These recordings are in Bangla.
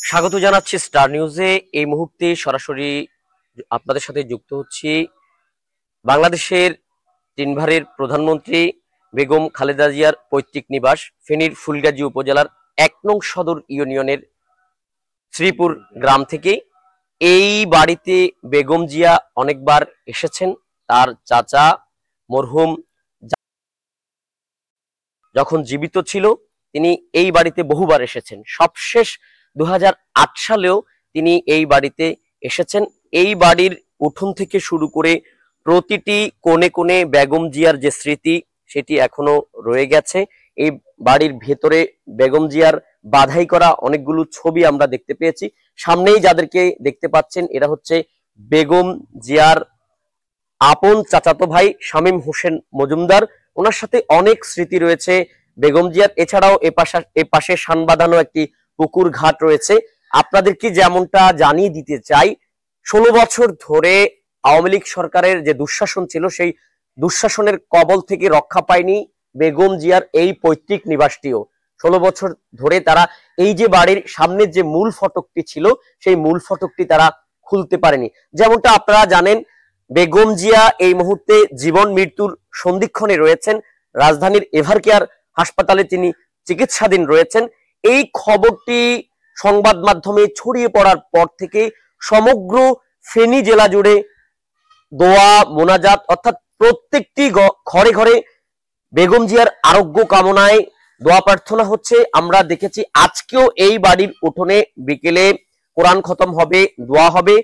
স্বাগত জানাচ্ছি স্টার নিউজে। এই মুহূর্তে সরাসরি আপনাদের সাথে যুক্ত হচ্ছি বাংলাদেশের তিনবারের প্রধানমন্ত্রী বেগম খালেদা জিয়ার পৈতৃক নিবাস ফেনীর ফুলগাজী উপজেলার ১ নং সদর ইউনিয়নের শ্রীপুর গ্রাম থেকে। এই বাড়িতে বেগম জিয়া অনেকবার এসেছেন। তার চাচা মরহুম যখন জীবিত ছিল তিনি এই বাড়িতে বহুবার এসেছেন। সবশেষ ২০০৮ সালেও তিনি এই বাড়িতে এসেছেন। এই বাড়ির উঠোন থেকে শুরু করে প্রতিটি কোণে কোণে বেগম জিয়ার যে স্মৃতি সেটি এখনো রয়ে গেছে। এই বাড়ির ভেতরে বেগম জিয়ার বাধাই করা অনেকগুলো ছবি আমরা দেখতে পেয়েছি। সামনেই যাদেরকে দেখতে পাচ্ছেন এরা হচ্ছে বেগম জিয়ার আপন চাচাতো ভাই শামীম হোসেন মজুমদার। ওনার সাথে অনেক স্মৃতি রয়েছে বেগম জিয়ার। এছাড়াও এ পাশে শান বাঁধানো একটি পুকুর ঘাট রয়েছে। আপনাদেরকে যেমনটা জানিয়ে দিতে চাই, ১৬ বছর ধরে আওয়ামী লীগ সরকারের যে দুঃশাসন ছিল সেই দুঃশাসনের কবল থেকে রক্ষা পায়নি বেগম জিয়ার এই পৈতৃক নিবাসটিও। ১৬ বছর ধরে তারা এই যে বাড়ির সামনের যে মূল ফটকটি ছিল সেই মূল ফটকটি তারা খুলতে পারেনি। যেমনটা আপনারা জানেন, বেগম জিয়া এই মুহূর্তে জীবন মৃত্যুর সন্ধিক্ষণে রয়েছেন। রাজধানীর এভারকেয়ার হাসপাতালে তিনি চিকিৎসাধীন রয়েছেন। এই খবরটি সংবাদ মাধ্যমে ছড়িয়ে পড়ার পর থেকে সমগ্র ফেনী জেলা জুড়ে দোয়া মোনাজাত অর্থাৎ প্রত্যেকটি ঘরে ঘরে বেগম জিয়ার আরোগ্য কামনায় দোয়া প্রার্থনা হচ্ছে। আমরা দেখেছি আজকেও এই বাড়ির উঠোনে বিকেলে কোরআন খতম হবে, দোয়া হবে।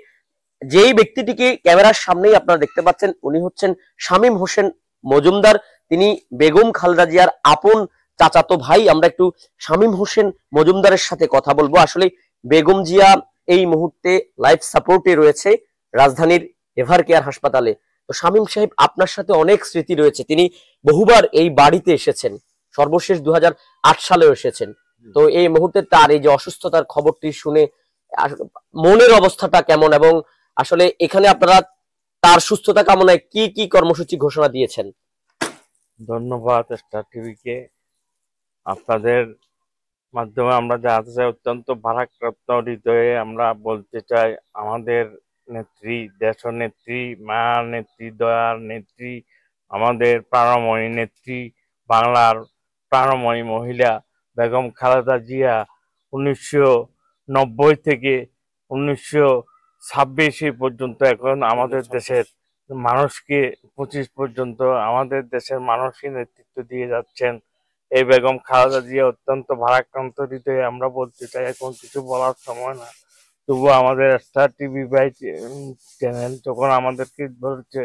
যেই ব্যক্তিটিকে ক্যামেরার সামনেই আপনারা দেখতে পাচ্ছেন উনি হচ্ছেন শামীম হোসেন মজুমদার। তিনি বেগম খালেদা জিয়ার আপন চাচাতো ভাই। আমরা একটু শামীম হোসেন মজুমদারের সাথে কথা বলবো। আসলে বেগম জিয়া এই মুহূর্তে লাইফ সাপোর্টে রয়েছে রাজধানীর এভারকেয়ার হাসপাতালে। তো শামীম সাহেব, আপনার সাথে অনেক স্মৃতি রয়েছে, তিনি বহুবার এই বাড়িতে এসেছেন, সর্বশেষ ২০০৮ সালেও এসেছেন। তো এই মুহূর্তে তার এই যে অসুস্থতার খবরটি শুনে মনের অবস্থাটা কেমন, এবং আসলে এখানে আপনারা তার সুস্থতা কামনায় কি কি কর্মসূচি ঘোষণা দিয়েছেন? ধন্যবাদ স্টার টিভিকে। আপনাদের মাধ্যমে আমরা জানাতে চাই, অত্যন্ত ভারাক্রান্ত হৃদয়ে আমরা বলতে চাই, আমাদের নেত্রী, দেশ নেত্রী, মা নেত্রী, দয়ার নেত্রী, আমাদের প্রাণময়ী নেত্রী, বাংলার প্রাণময়ী মহিলা বেগম খালেদা জিয়া ১৯৯০ থেকে ১৯২৬ পর্যন্ত এখন আমাদের দেশের মানুষকে ২৫ পর্যন্ত আমাদের দেশের মানুষকে নেতৃত্ব দিয়ে যাচ্ছেন। এই বেগম খালেদা জিয়া অত্যন্ত ভারাক্রান্ত হৃদয়ে আমরা বলতে চাই, এখন কিছু বলার সময় না, তবুও আমাদের স্টার টিভি বাই চ্যানেল যখন আমাদেরকে বলছে,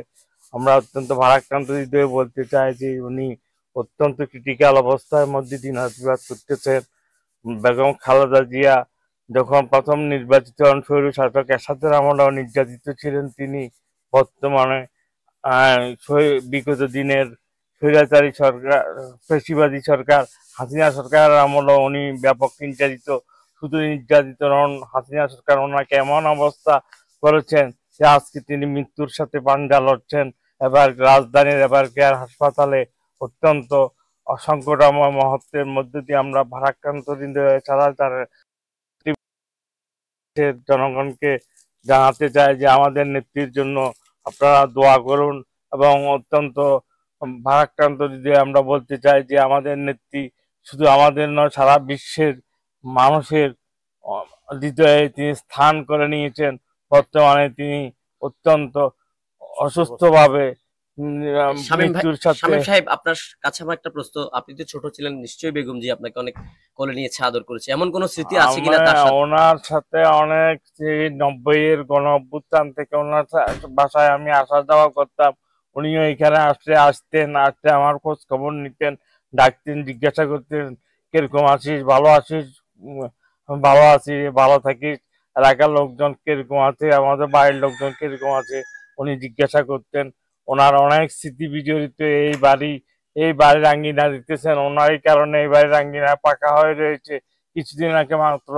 আমরা অত্যন্ত ভারাক্রান্ত হৃদয়ে বলতে চাই যে উনি অত্যন্ত ক্রিটিক্যাল অবস্থার মধ্যে দিন আশীর্বাদ করতেছেন। বেগম খালেদা জিয়া যখন প্রথম নির্বাচিত হন স্বৈর শাসক এরশাদের আমলেও নির্যাতিত ছিলেন তিনি। বর্তমানে বিগত দিনের স্বৈরাচারী সরকার, ফ্যাসিবাদী সরকার হাসিনা সরকারের আমলেও উনি ব্যাপক নির্যাতিত। শুধু নির্যাতিত নন, হাসিনা সরকার ওনাকে এমন অবস্থা করেছেন যে আজকে তিনি মৃত্যুর সাথে পাঞ্জা লড়ছেন। এবার রাজধানীর এভারকেয়ার হাসপাতালে অত্যন্ত সংকটাময় মুহূর্তের মধ্যে দিয়ে আমরা ভারাক্রান্ত হৃদয়ে ছাড়া জনগণকে জানাতে চাই যে আমাদের নেত্রীর জন্য আপনারা দোয়া করুন। এবং অত্যন্ত ভারাক্রান্ত দিকে আমরা বলতে চাই যে আমাদের নেত্রী শুধু আমাদের নয়, সারা বিশ্বের মানুষের হৃদয়ে তিনি স্থান করে নিয়েছেন। বর্তমানে তিনি অত্যন্ত অসুস্থভাবে মৃত্যুর সাথে। শামীম সাহেব, আপনার কাছে আমার একটা প্রশ্ন, আপনি তো ছোট ছিলেন, নিশ্চয়ই বেগম জি আপনাকে অনেক কোলে নিয়েছে, আদর করেছে, এমন কোন স্মৃতি আছে কিনা তার সাথে? ওনার সাথে অনেক ৯০-এর গণ অভ্যুত্থান থেকে ওনার বাসায় আমি আসা যাওয়া করতাম। উনিও এখানে আসতেন, আমার খোঁজ খবর নিতেন, ডাকতেন, জিজ্ঞাসা করতেন কিরকম আছিস, ভালো আছিস? ভালো আছি, ভালো থাকিস। এলাকার লোকজন কিরকম আছে, আমাদের বাড়ির লোকজন কিরকম আছে, উনি জিজ্ঞাসা করতেন। ওনার অনেক স্মৃতি বিজড়িত এই বাড়ির আঙ্গিনা দিতেছেন, ওনারই কারণে এই বাড়ির আঙ্গিনা পাকা হয়ে রয়েছে। কিছুদিন আগে মাত্র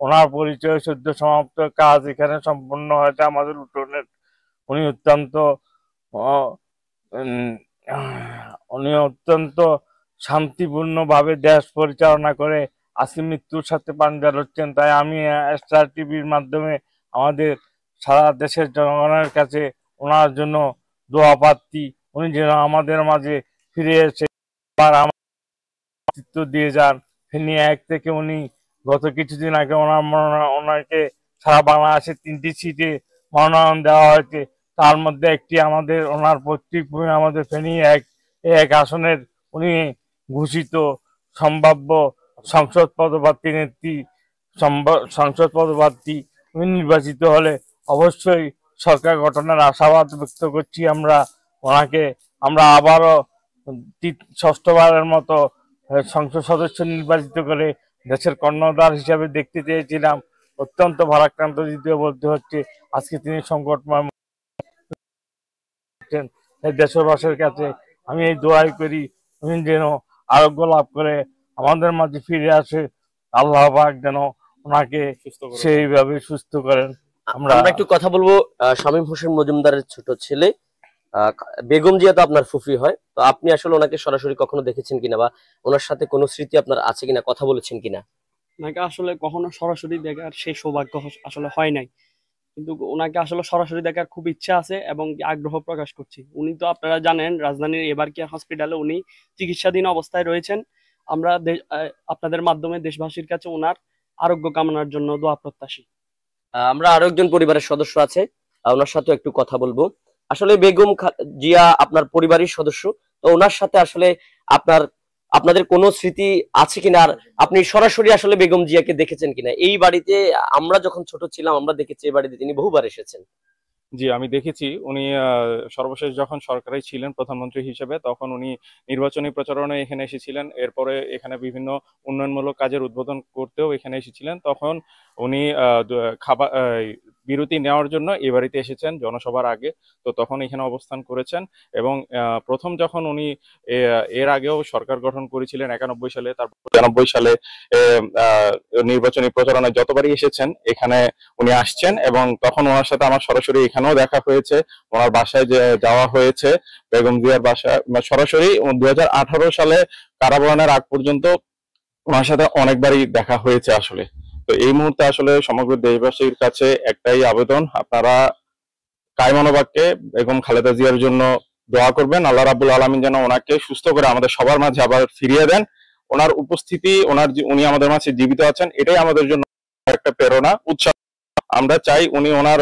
ওনার পরিচয় সদ্য সমাপ্ত কাজ এখানে সম্পন্ন হয়েছে আমাদের উঠোনের। উনি অত্যন্ত উনি অত্যন্ত শান্তিপূর্ণ ভাবে দেশ পরিচালনা করে আজকে মৃত্যুর সাথে পাঞ্জা লড়ছেন। তাই আমি স্টার টিভির মাধ্যমে আমাদের সারা দেশের জনগণের কাছে ওনার জন্য দোয়া প্রার্থী, উনি যেন আমাদের মাঝে ফিরে এসে আবার আমার নেতৃত্ব দিয়ে যান। ফেনী 1 থেকে উনি গত কিছুদিন আগে ওনাকে সারা বাংলাদেশে 3টি সিটে মনোনয়ন দেওয়া হয়েছে। তার মধ্যে একটি আমাদের ওনার পৈতৃক ভূমি আমাদের ফেনী 1 আসনের উনি ঘোষিত সম্ভাব্য সংসদ পদপ্রার্থী নেত্রী। সংসদ পদপ্রার্থী উনি নির্বাচিত হলে অবশ্যই সরকার গঠনের আশাবাদ ব্যক্ত করছি আমরা। ওনাকে আমরা আবারও 6ষ্ঠবারের মতো সংসদ সদস্য নির্বাচিত করে দেশের কর্ণধার হিসাবে দেখতে চেয়েছিলাম। অত্যন্ত ভারাক্রান্ত দ্বিতীয় বলতে হচ্ছে, আজকে তিনি সংকটময় দেশবাসীর কাছে আমি এই দোয়াই করি উনি যেন আরোগ্য লাভ করে আমাদের মাঝে ফিরে আসে। আল্লাহ পাক যেন ওনাকে সেইভাবে সুস্থ করেন। আমরা একটু কথা বলবো শামীম হোসেন মজুমদারের ছোট ছেলে বেগম জিয়া। তো আপনার ফুফি হয়, তো আপনি আসলে ওনাকে সরাসরি কখনো দেখেছেন কিনা বা ওনার সাথে কোনো স্মৃতি আপনার আছে কিনা, কথা বলেছেন কিনা? ওনাকে আসলে কখনো সরাসরি দেখার সেই সৌভাগ্য আসলে হয় নাই, কিন্তু ওনাকে আসলে সরাসরি দেখার খুব ইচ্ছা আছে এবং আগ্রহ প্রকাশ করছি। উনি তো আপনারা জানেন রাজধানীর এবার কেয়ার হসপিটালে উনি চিকিৎসাধীন অবস্থায় রয়েছেন। আমরা আপনাদের মাধ্যমে দেশবাসীর কাছে ওনার আরোগ্য কামনার জন্য দোয়া প্রত্যাশী। আমরা আরো একজন পরিবারের সদস্য আছে, ওনার সাথে একটু কথা বলবো। আসলে বেগম জিয়া আপনার পরিবারের সদস্য, তো ওনার সাথে আসলে আপনাদের কোনো স্মৃতি আছে কিনা, আর আপনি সরাসরি আসলে বেগম জিয়াকে দেখেছেন কিনা? এই বাড়িতে আমরা যখন ছোট ছিলাম আমরা দেখেছি, এই বাড়িতে তিনি বহুবার এসেছেন। জি, আমি দেখেছি। উনি সর্বশেষ যখন সরকারে ছিলেন প্রধানমন্ত্রী হিসেবে, তখন উনি নির্বাচনী প্রচারণায় এখানে এসেছিলেন। এরপরে এখানে বিভিন্ন উন্নয়নমূলক কাজের উদ্বোধন করতেও এখানে এসেছিলেন। তখন উনি খাবার বিরতি নেওয়ার জন্য এই বাড়িতে এসেছেন জনসভার আগে। তো তখন এখানে অবস্থান করেছেন এবং প্রথম যখন উনি এর আগেও সরকার গঠন করেছিলেন 91 সালে, তারপর 92 সালে নির্বাচনী প্রচারণায় যতবারই এসেছেন এখানে উনি আসছেন এবং তখন ওনার সাথে আমার সরাসরি এখানেও দেখা হয়েছে, ওনার বাসায় যাওয়া হয়েছে, বেগম জিয়ার বাসায় সরাসরি। 2018 সালে কারাবরণের আগ পর্যন্ত ওনার সাথে অনেকবারই দেখা হয়েছে আসলে। তো এই মুহূর্তে আসলে সমগ্র দেশবাসীর কাছে একটাই আবেদন, আপনারা কায়মনোবাক্যে বেগম খালেদা জিয়ার জন্য দোয়া করবেন। আল্লাহ রাব্বুল আলামিন যেন ওনাকে সুস্থ করে আমাদের সবার মাঝে আবার ফিরিয়ে দেন। ওনার উপস্থিতি, উনি আমাদের মাঝে জীবিত আছেন, এটাই আমাদের জন্য একটা প্রেরণা, উৎসাহ। আমরা চাই উনি ওনার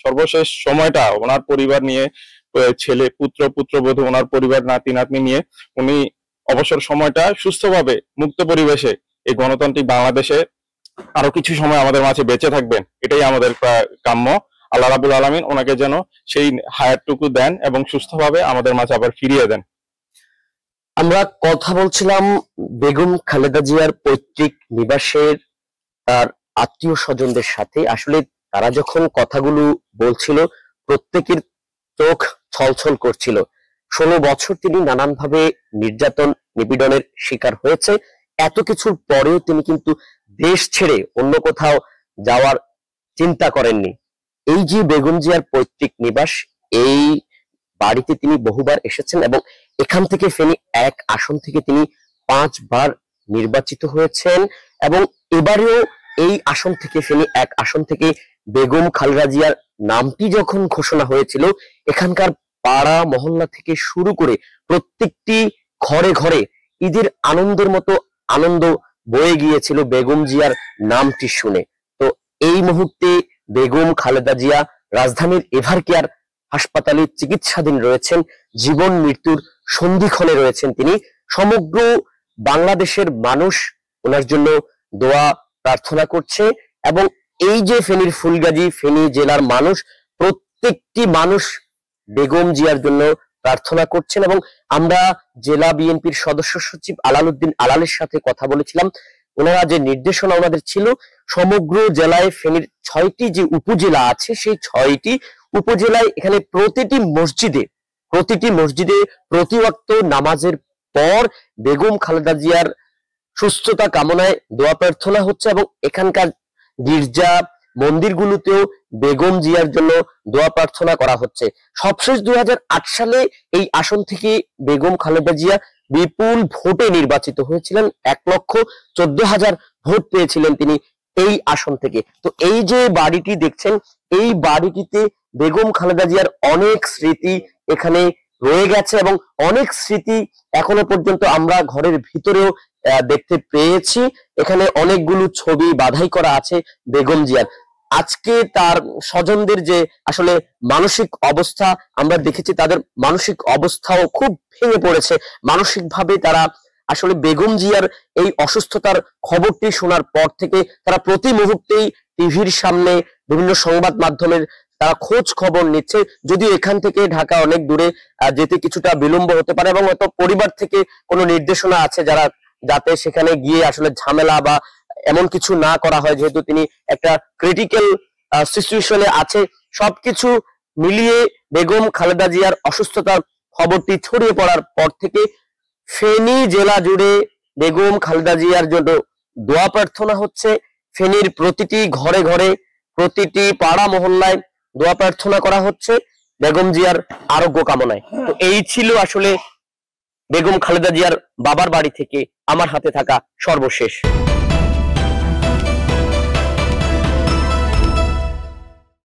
সর্বশেষ সময়টা ওনার পরিবার নিয়ে, ছেলে পুত্রবধূ, ওনার পরিবার, নাতি নাতনি নিয়ে উনি অবসর সময়টা সুস্থভাবে মুক্ত পরিবেশে এই গণতান্ত্রিক বাংলাদেশে আরো কিছু সময় আমাদের মাঝে বেঁচে থাকবেন, এটাই আমাদের কাম্য। আল্লাহ রাব্বুল আলামিন ওনাকে যেন সেই হায়াতটুকু দেন এবং সুস্থভাবে আমাদের মাঝে আবার ফিরিয়ে দেন। আমরা কথা বলছিলাম বেগম খালেদা জিয়ার পৈতৃক নিবাসের তার আত্মীয় স্বজনদের সাথে। আসলে তারা যখন কথাগুলো বলছিল প্রত্যেকের চোখ ছলছল করছিল। 16 বছর তিনি নানানভাবে নির্যাতন নিপীড়নের শিকার হয়েছে। এত কিছুর পরেও তিনি কিন্তু দেশ ছেড়ে অন্য কোথাও যাওয়ার চিন্তা করেননি। এই যে বেগম জিয়ার পৈতৃক নিবাস, এই বাড়িতে তিনি বহুবার এসেছেন এবং এখান থেকে ফেনী 1 আসন থেকে তিনি 5 বার নির্বাচিত হয়েছেন এবং এবারেও এই আসন থেকে, ফেনী 1 আসন থেকে বেগম খালেদা জিয়ার নামটি যখন ঘোষণা হয়েছিল, এখানকার পাড়া মহল্লা থেকে শুরু করে প্রত্যেকটি ঘরে ঘরে ঈদের আনন্দের মতো আনন্দ বয়ে গিয়েছিল বেগম জিয়ার নামটি শুনে। তো এই মুহূর্তে বেগম খালেদা জিয়া রাজধানীর এভার কেয়ার হাসপাতালে চিকিৎসাধীন রয়েছেন, জীবন মৃত্যুর সন্ধিক্ষণে রয়েছেন তিনি। সমগ্র বাংলাদেশের মানুষ ওনার জন্য দোয়া প্রার্থনা করছে এবং এই যে ফেনীর ফুলগাজী, ফেনী জেলার মানুষ, প্রত্যেকটি মানুষ বেগম জিয়ার জন্য প্রার্থনা করছেন। এবং আমরা জেলা বিএনপির সদস্য সচিব আলালউদ্দিন আলালের সাথে কথা বলেছিলাম। ওনারা যে নির্দেশনা ওনাদের ছিল, সমগ্র জেলায় ফেনীর 6টি যে উপজেলা আছে, সেই 6টি উপজেলায় এখানে প্রতিটি মসজিদে প্রতি ওয়াক্ত নামাজের পর বেগম খালেদা জিয়ার সুস্থতা কামনায় দোয়া প্রার্থনা হচ্ছে এবং এখানকার গির্জা মন্দিরগুলোতেও বেগম জিয়ার জন্য দোয়া প্রার্থনা করা হচ্ছে। সবশেষ 2008 সালে এই আসন থেকে বেগম খালেদা জিয়া বিপুল ভোটে নির্বাচিত হয়েছিলেন, 1,14,000 ভোট পেয়েছিলেন তিনি এই আসন থেকে। তো এই যে বাড়িটি দেখছেন, এই বাড়িটিতে বেগম খালেদা জিয়ার অনেক স্মৃতি এখানে রয়ে গেছে এবং অনেক স্মৃতি এখনো পর্যন্ত আমরা ঘরের ভিতরেও দেখতে পেয়েছি। এখানে অনেকগুলো ছবি বাঁধাই করা আছে বেগম জিয়ার। আজকে তার স্বজনদের যে আসলে মানসিক অবস্থা আমরা দেখেছি, তাদের মানসিক অবস্থাও খুব ভেঙে পড়েছে। মানসিকভাবে তারা আসলে বেগম জিয়ার এই অসুস্থতার খবরটি শোনার পর থেকে তারা প্রতি মুহূর্তেই টিভির সামনে বিভিন্ন সংবাদ মাধ্যমের তারা খোঁজ খবর নিচ্ছে। যদিও এখান থেকে ঢাকা অনেক দূরে, যেতে কিছুটা বিলম্ব হতে পারে এবং হয়তো পরিবার থেকে কোনো নির্দেশনা আছে যাতে সেখানে গিয়ে আসলে ঝামেলা বা এমন কিছু না করা হয়, যেহেতু তিনি একটা ক্রিটিক্যাল সিচুয়েশনে আছে। সবকিছু মিলিয়ে বেগম খালেদা জিয়ার অসুস্থতার খবরটি ছড়িয়ে পড়ার পর থেকে ফেনী জেলা জুড়ে বেগম খালেদা জিয়ার জন্য দোয়া প্রার্থনা হচ্ছে। ফেনীর প্রতিটি ঘরে ঘরে, প্রতিটি পাড়া মহল্লায় দোয়া প্রার্থনা করা হচ্ছে বেগম জিয়ার আরোগ্য কামনায়। তো এই ছিল আসলে বেগম খালেদা জিয়ার বাবার বাড়ি থেকে আমার হাতে থাকা সর্বশেষ।